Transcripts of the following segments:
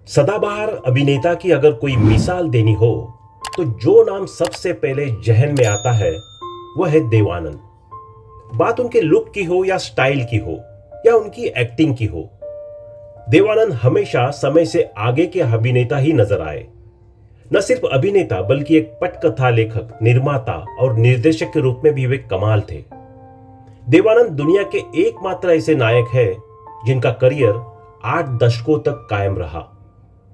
सदाबहार अभिनेता की अगर कोई मिसाल देनी हो तो जो नाम सबसे पहले जहन में आता है वह है देवानंद। बात उनके लुक की हो या स्टाइल की हो या उनकी एक्टिंग की हो, देवानंद हमेशा समय से आगे के अभिनेता ही नजर आए। न सिर्फ अभिनेता बल्कि एक पटकथा लेखक, निर्माता और निर्देशक के रूप में भी वे कमाल थे। देवानंद दुनिया के एकमात्र ऐसे नायक है जिनका करियर 8 दशकों तक कायम रहा।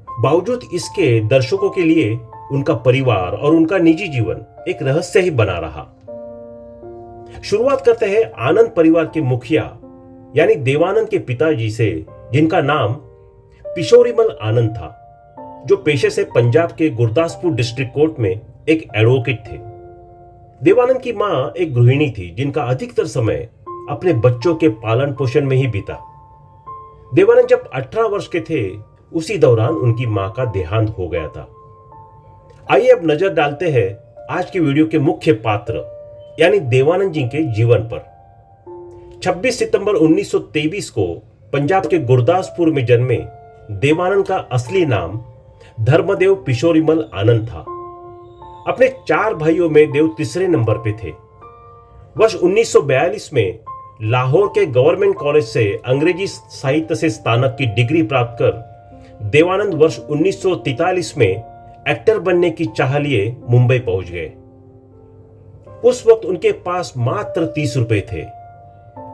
बावजूद इसके दर्शकों के लिए उनका परिवार और उनका निजी जीवन एक रहस्य ही बना रहा। शुरुआत करते हैं आनंद परिवार के मुखिया यानी देवानंद के पिताजी से, जिनका नाम पिशोरीमल आनंद था, जो पेशे से पंजाब के गुरदासपुर डिस्ट्रिक्ट कोर्ट में एक एडवोकेट थे। देवानंद की मां एक गृहिणी थी जिनका अधिकतर समय अपने बच्चों के पालन पोषण में ही बीता। देवानंद जब 18 वर्ष के थे उसी दौरान उनकी मां का देहांत हो गया था। आइए अब नजर डालते हैं आज की वीडियो के मुख्य पात्र यानी देवानंद जी के जीवन पर। 26 सितंबर 1923 को पंजाब के गुरदासपुर में जन्मे देवानंद का असली नाम धर्मदेव पिशोरीमल आनंद था। अपने 4 भाइयों में देव तीसरे नंबर पे थे। वर्ष 1942 में लाहौर के गवर्नमेंट कॉलेज से अंग्रेजी साहित्य से स्नातक की डिग्री प्राप्त कर देवानंद वर्ष 1943 में एक्टर बनने की चाह लिए मुंबई पहुंच गए। उस वक्त उनके पास मात्र 30 रुपए थे।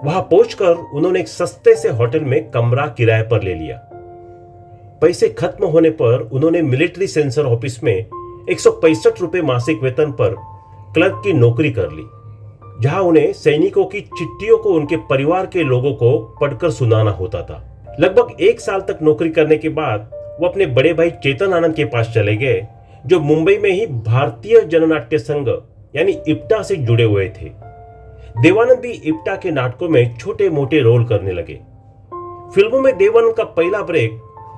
वहां पहुंचकर उन्होंने एक सस्ते से होटल में कमरा किराए पर ले लिया। पैसे खत्म होने पर उन्होंने मिलिट्री सेंसर ऑफिस में 165 रुपए मासिक वेतन पर क्लर्क की नौकरी कर ली, जहां उन्हें सैनिकों की चिट्ठियों को उनके परिवार के लोगों को पढ़कर सुनाना होता था। लगभग 1 साल तक नौकरी करने के बाद वो अपने बड़े भाई चेतन आनंद के पास चले गए, जो मुंबई में ही भारतीय जननाट्य संघ यानी इप्टा से जुड़े हुए थे। देवानंद भी इप्टा के नाटकों में छोटे मोटे रोल करने लगे। फिल्मों में देवानंद का पहला ब्रेक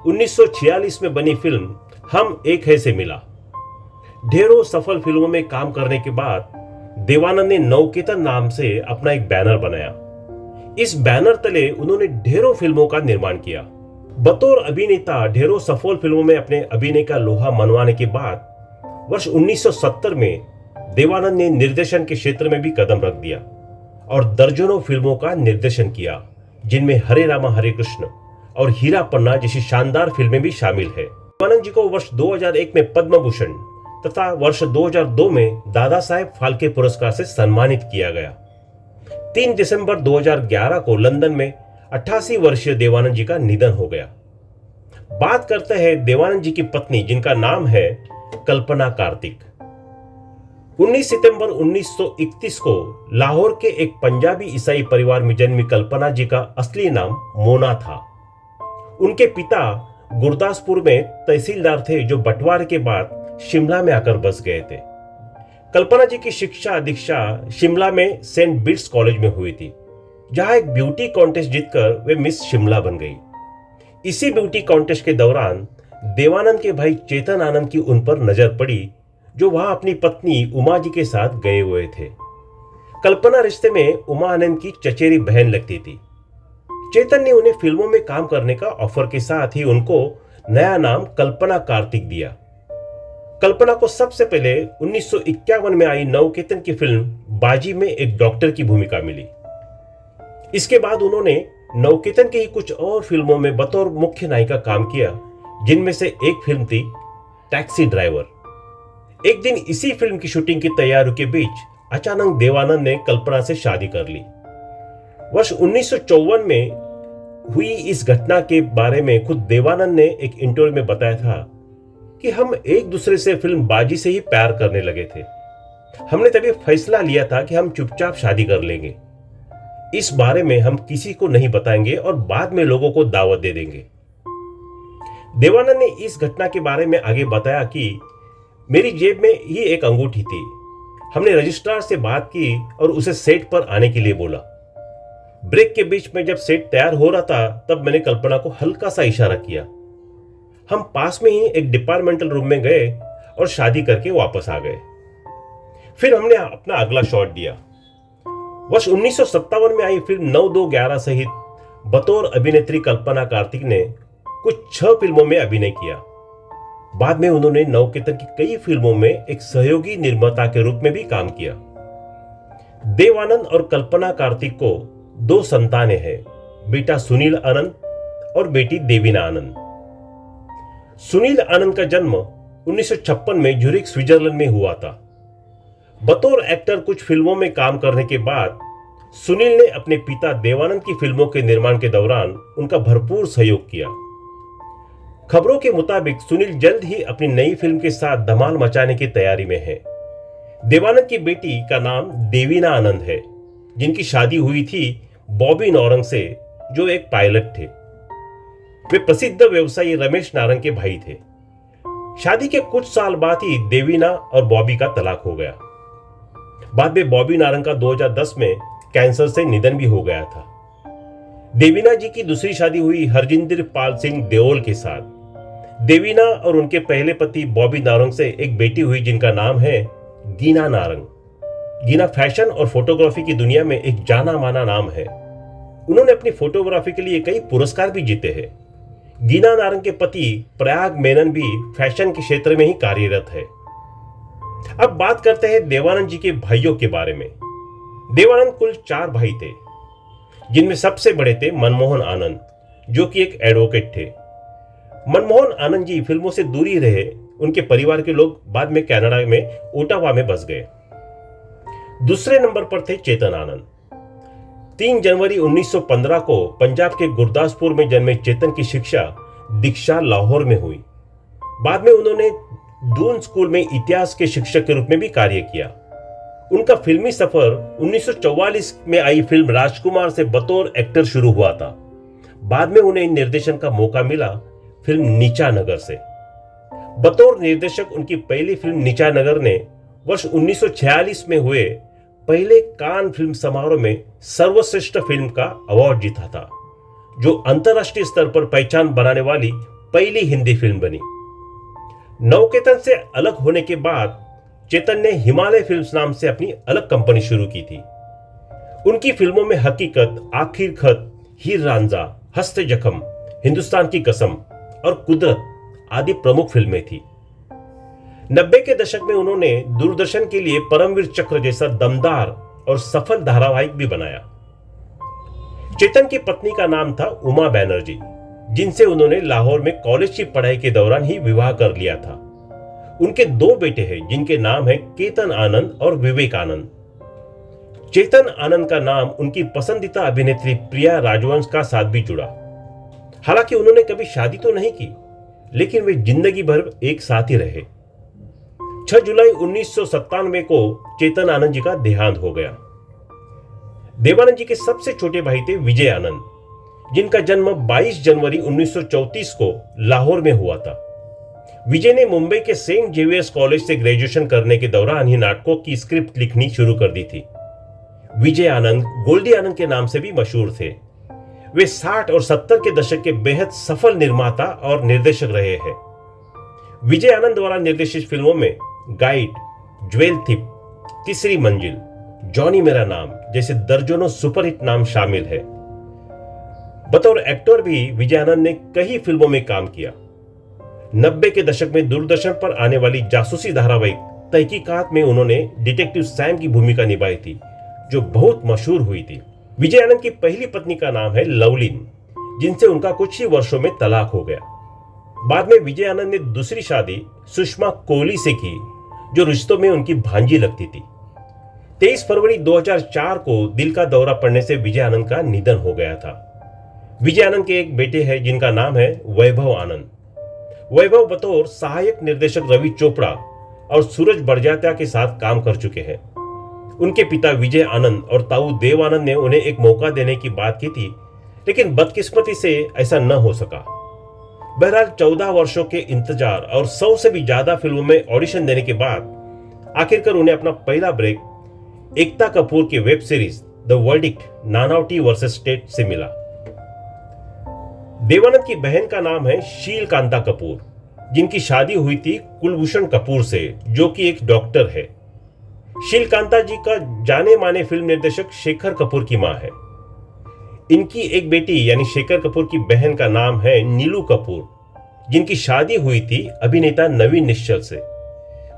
1946 में बनी फिल्म हम एक है से मिला। ढेरों सफल फिल्मों में काम करने के बाद देवानंद ने नवकेतन नाम से अपना एक बैनर बनाया। इस बैनर तले उन्होंने ढेरों फिल्मों का निर्माण किया। बतौर अभिनेता ढेरों सफल फिल्मों में अपने अभिनय का लोहा मनवाने के बाद वर्ष 1970 में देवानंद ने निर्देशन के क्षेत्र में भी कदम रख दिया और दर्जनों फिल्मों का निर्देशन किया, जिनमें हरे रामा हरे कृष्ण और हीरा पन्ना जैसी शानदार फिल्में भी शामिल है। देवानंद जी को वर्ष 2001 में पद्म भूषण तथा वर्ष 2002 में दादा साहेब फाल्के पुरस्कार से सम्मानित किया गया। 3 दिसंबर 2011 को लंदन में 88 वर्षीय देवानंद जी का निधन हो गया। बात करते हैं देवानंद जी की पत्नी, जिनका नाम है कल्पना कार्तिक। 19 सितंबर 1931 को लाहौर के एक पंजाबी ईसाई परिवार में जन्मी कल्पना जी का असली नाम मोना था। उनके पिता गुरदासपुर में तहसीलदार थे, जो बंटवारे के बाद शिमला में आकर बस गए थे। कल्पना जी की शिक्षा दीक्षा शिमला में सेंट बिट्स कॉलेज में हुई थी, जहां एक ब्यूटी कॉन्टेस्ट जीतकर वे मिस शिमला बन गई। इसी ब्यूटी कॉन्टेस्ट के दौरान देवानंद के भाई चेतन आनंद की उन पर नजर पड़ी, जो वहां अपनी पत्नी उमा जी के साथ गए हुए थे। कल्पना रिश्ते में उमा आनंद की चचेरी बहन लगती थी। चेतन ने उन्हें फिल्मों में काम करने का ऑफर के साथ ही उनको नया नाम कल्पना कार्तिक दिया। कल्पना को सबसे पहले 1951 में आई नवकेतन की फिल्म बाजी में एक डॉक्टर की भूमिका मिली। इसके बाद उन्होंने नवकेतन की ही कुछ और फिल्मों में बतौर मुख्य नायिका काम किया, जिनमें से एक फिल्म थी टैक्सी ड्राइवर। एक दिन इसी फिल्म की शूटिंग की तैयारियों के बीच अचानक देवानंद ने कल्पना से शादी कर ली। वर्ष 1954 में हुई इस घटना के बारे में खुद देवानंद ने एक इंटरव्यू में बताया था कि हम एक दूसरे से फिल्म बाजी से ही प्यार करने लगे थे। हमने तभी फैसला लिया था कि हम चुपचाप शादी कर लेंगे। इस बारे में हम किसी को नहीं बताएंगे और बाद में लोगों को दावत दे देंगे। देवानंद ने इस घटना के बारे में आगे बताया कि मेरी जेब में ही एक अंगूठी थी। हमने रजिस्ट्रार से बात की और उसे सेट पर आने के लिए बोला। ब्रेक के बीच में जब सेट तैयार हो रहा था, तब मैंने कल्पना को हल्का सा इशारा किया। हम पास में ही एक डिपार्टमेंटल रूम में गए और शादी करके वापस आ गए। फिर हमने अपना अगला शॉट दिया। वर्ष 1957 में आई फिल्म 9-2-11 सहित बतौर अभिनेत्री कल्पना कार्तिक ने कुछ 6 फिल्मों में अभिनय किया। बाद में उन्होंने नवकेतन की कई फिल्मों में एक सहयोगी निर्माता के रूप में भी काम किया। देव आनंद और कल्पना कार्तिक को 2 संतानें हैं, बेटा सुनील आनंद और बेटी देवीना आनंद। सुनील आनंद का जन्म 1956 में ज्यूरिख स्विट्जरलैंड में हुआ था। बतौर एक्टर कुछ फिल्मों में काम करने के बाद सुनील ने अपने पिता देवानंद की फिल्मों के निर्माण के दौरान उनका भरपूर सहयोग किया। खबरों के मुताबिक सुनील जल्द ही अपनी नई फिल्म के साथ धमाल मचाने की तैयारी में है। देवानंद की बेटी का नाम देवीना आनंद है, जिनकी शादी हुई थी बॉबी नारंग से, जो एक पायलट थे। वे प्रसिद्ध व्यवसायी रमेश नारंग के भाई थे। शादी के कुछ साल बाद ही देवीना और बॉबी का तलाक हो गया। बाद में बॉबी नारंग का 2010 में कैंसर से निधन भी हो गया था। देवीना जी की दूसरी शादी हुई हरजिंदर पाल सिंह देओल के साथ। देवीना और उनके पहले पति बॉबी नारंग से एक बेटी हुई जिनका नाम है गीना नारंग। गीना फैशन और फोटोग्राफी की दुनिया में एक जाना माना नाम है। उन्होंने अपनी फोटोग्राफी के लिए कई पुरस्कार भी जीते हैं। गीना नारंग के पति प्रयाग मेनन भी फैशन के क्षेत्र में ही कार्यरत है। अब बात करते हैं देवानंद जी के भाइयों के बारे में। देवानंद कुल 4 भाई थे, जिनमें सबसे बड़े थे मनमोहन आनंद, जो कि एक एडवोकेट थे। मनमोहन आनंद जी फिल्मों से दूरी रहे। उनके परिवार के लोग बाद में कनाडा में ओटावा में बस गए। दूसरे नंबर पर थे चेतन आनंद। 3 जनवरी 1915 को पंजाब के गुरदासपुर में जन्मे चेतन की शिक्षा दीक्षा लाहौर में हुई। बाद में उन्होंने दून स्कूल में इतिहास के शिक्षक के रूप में भी कार्य किया। उनका फिल्मी सफर 1944 में आई फिल्म राजकुमार से बतौर एक्टर शुरू हुआ था। बाद में उन्हें निर्देशन का मौका मिला फिल्म नीचा नगर से। बतौर निर्देशक उनकी पहली फिल्म नीचा नगर ने वर्ष 1946 में हुए पहले कान फिल्म समारोह में सर्वश्रेष्ठ फिल्म का अवार्ड जीता था, जो अंतर्राष्ट्रीय स्तर पर पहचान बनाने वाली पहली हिंदी फिल्म बनी। नवकेतन से अलग होने के बाद चेतन ने हिमालय फिल्म्स नाम से अपनी अलग कंपनी शुरू की थी। उनकी फिल्मों में हकीकत, आखिर खत, हीर रांझा, हस्ते जख्म, हिंदुस्तान की कसम और कुदरत आदि प्रमुख फिल्में थी। 90 के दशक में उन्होंने दूरदर्शन के लिए परमवीर चक्र जैसा दमदार और सफल धारावाहिक भी बनाया। चेतन की पत्नी का नाम था उमा बैनर्जी, जिनसे उन्होंने लाहौर में कॉलेज की पढ़ाई के दौरान ही विवाह कर लिया था। उनके 2 बेटे हैं, जिनके नाम हैं केतन आनंद और विवेक आनंद। चेतन आनंद का नाम उनकी पसंदीदा अभिनेत्री प्रिया राजवंश का साथ भी जुड़ा। हालांकि उन्होंने कभी शादी तो नहीं की, लेकिन वे जिंदगी भर एक साथ ही रहे। 6 जुलाई 1997 को चेतन आनंद जी का देहांत हो गया। देवानंद जी के सबसे छोटे भाई थे विजय आनंद, जिनका जन्म 22 जनवरी 1934 को लाहौर में हुआ था। विजय ने मुंबई के सेंट जेवियर्स कॉलेज से ग्रेजुएशन करने के दौरान ही नाटकों की स्क्रिप्ट लिखनी शुरू कर दी थी। विजय आनंद गोल्डी आनंद के नाम से भी मशहूर थे। वे 60 और 70 के दशक के बेहद सफल निर्माता और निर्देशक रहे हैं। विजय आनंद द्वारा निर्देशित फिल्मों में गाइड, ज्वेल थिप, तीसरी मंजिल, जॉनी मेरा नाम जैसे दर्जनों सुपरहिट नाम शामिल है। बतौर एक्टर भी विजय आनंद ने कई फिल्मों में काम किया। 90 के दशक में दूरदर्शन पर आने वाली जासूसी धारावाहिक तहकीकात में उन्होंने डिटेक्टिव सैम की भूमिका निभाई थी, जो बहुत मशहूर हुई थी। विजय आनंद की पहली पत्नी का नाम है लवलीन, जिनसे उनका कुछ ही वर्षों में तलाक हो गया। बाद में विजय आनंद ने दूसरी शादी सुषमा कोहली से की, जो रिश्तों में उनकी भांजी लगती थी। 23 फरवरी 2004 को दिल का दौरा पड़ने से विजय आनंद का निधन हो गया था। विजय आनंद के एक बेटे हैं, जिनका नाम है वैभव आनंद। वैभव बतौर सहायक निर्देशक रवि चोपड़ा और सूरज बड़जात्या के साथ काम कर चुके हैं। उनके पिता विजय आनंद और ताऊ देव आनंद ने उन्हें एक मौका देने की बात की थी, लेकिन बदकिस्मती से ऐसा न हो सका। बहरहाल 14 वर्षों के इंतजार और 100 से भी ज्यादा फिल्मों में ऑडिशन देने के बाद आखिरकार उन्हें अपना पहला ब्रेक एकता कपूर की web series the verdict Nanavati versus state से मिला। देवानंद की बहन का नाम है शील कांता कपूर, जिनकी शादी हुई थी कुलभूषण कपूर से, जो कि एक डॉक्टर है। शील कांता जी का जाने माने फिल्म निर्देशक शेखर कपूर की मां है। इनकी एक बेटी यानी शेखर कपूर की बहन का नाम है नीलू कपूर, जिनकी शादी हुई थी अभिनेता नवीन निश्चल से।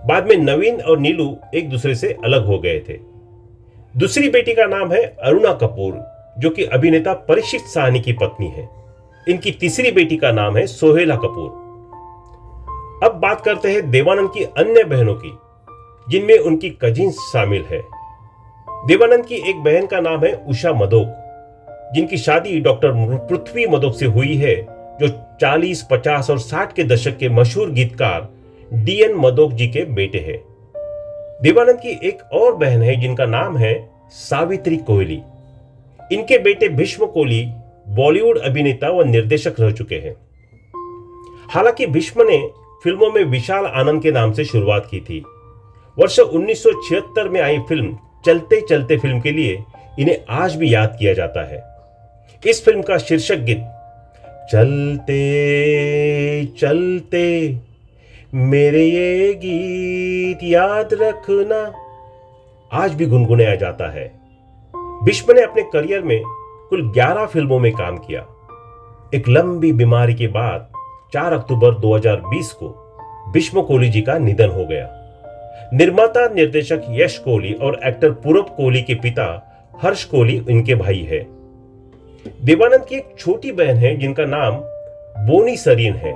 बाद में नवीन और नीलू एक दूसरे से अलग हो गए थे। दूसरी बेटी का नाम है अरुणा कपूर, जो कि अभिनेता परीक्षित साहनी की पत्नी है। इनकी तीसरी बेटी का नाम है सोहेला कपूर। अब बात करते हैं देवानंद की अन्य बहनों की, जिनमें उनकी कजिन्स शामिल है। देवानंद की एक बहन का नाम है उषा मदोक, जिनकी शादी डॉक्टर पृथ्वी मदोक से हुई है, जो 40, 50 और 60 के दशक के मशहूर गीतकार डीएन मदोक जी के बेटे हैं। देवानंद की एक और बहन है जिनका नाम है सावित्री कोहली। इनके बेटे भीष्म कोहली बॉलीवुड अभिनेता व निर्देशक रह चुके हैं। हालांकि भीष्म ने फिल्मों में विशाल आनंद के नाम से शुरुआत की थी। वर्ष 1976 में आई फिल्म चलते चलते फिल्म के लिए इन्हें आज भी याद किया जाता है। इस फिल्म का शीर्षक गीत चलते चलते मेरे ये गीत याद रखना आज भी गुनगुनाया जाता है। भीष्म ने अपने करियर में कुल 11 फिल्मों में काम किया। एक लंबी बीमारी के बाद 4 अक्टूबर 2020 को भीष्म कोहली जी का निधन हो गया। निर्माता निर्देशक यश कोहली और एक्टर पूरब कोहली के पिता हर्ष कोहली इनके भाई है। देवानंद की एक छोटी बहन है जिनका नाम बोनी सरीन है,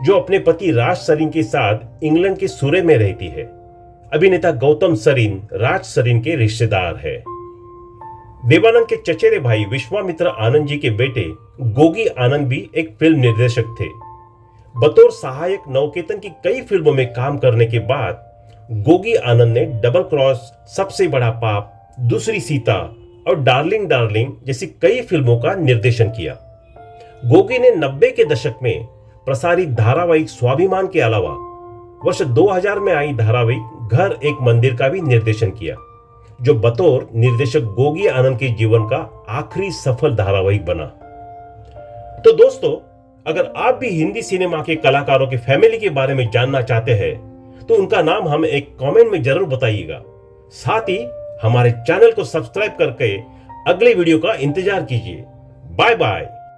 जो अपने पति राज सरीन के साथ इंग्लैंड के सूरे में रहती है। अभिनेता गौतम सरीन राज सरीन के रिश्तेदार है। देवानंद के चचेरे भाई विश्वामित्र आनंद जी के बेटे गोगी आनंद भी एक फिल्म निर्देशक थे। बतौर सहायक नवकेतन की कई फिल्मों में काम करने के बाद गोगी आनंद ने डबल क्रॉस, सबसे बड़ा पाप, दूसरी सीता और डार्लिंग डार्लिंग जैसी कई फिल्मों का निर्देशन किया। गोगी ने 90 के दशक में प्रसारित धारावाहिक स्वाभिमान के अलावा वर्ष 2000 में आई धारावाहिक घर एक मंदिर का भी निर्देशन किया, जो बतौर निर्देशक गोगी आनंद के जीवन का आखिरी सफल धारावाहिक बना। तो दोस्तों, अगर आप भी हिंदी सिनेमा के कलाकारों की फैमिली के बारे में जानना चाहते हैं तो उनका नाम हमें एक कमेंट में जरूर बताइएगा। साथ ही हमारे चैनल को सब्सक्राइब करके अगले वीडियो का इंतजार कीजिए। Bye bye.